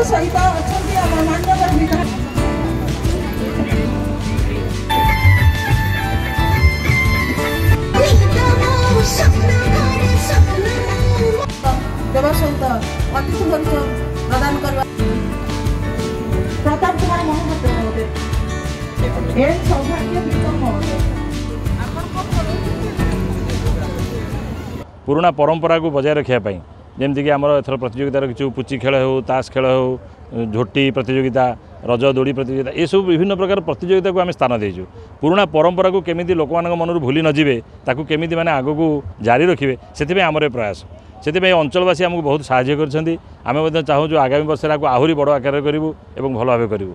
सहित अच्छा मान्यवर विधायक देवा सहित अतिथि प्रदान करवा प्रताप कुमार महापात्र महोदय एन सौभाग्य विक्रम महोदय पुराना परंपरा को बजाय रखापी जमीक आम एथर प्रतियोगितार कि पुची खेल हो ताश खेल हो झोटी प्रतियोगिता रज दौड़ी प्रतियोगिता ये सब विभिन्न प्रकार प्रतियोगिता को आम स्थान देचु पुराना परंपरा को केमी लोक मन भूली नजिबे ताकू केमी माने आग को जारी रखिए से आमर प्रयास से अंचलवासी आमको बहुत साहाय्य कर चाहूँ आगामी वर्ष आहरी बड़ आकार करूँ और भल भाव करूँ।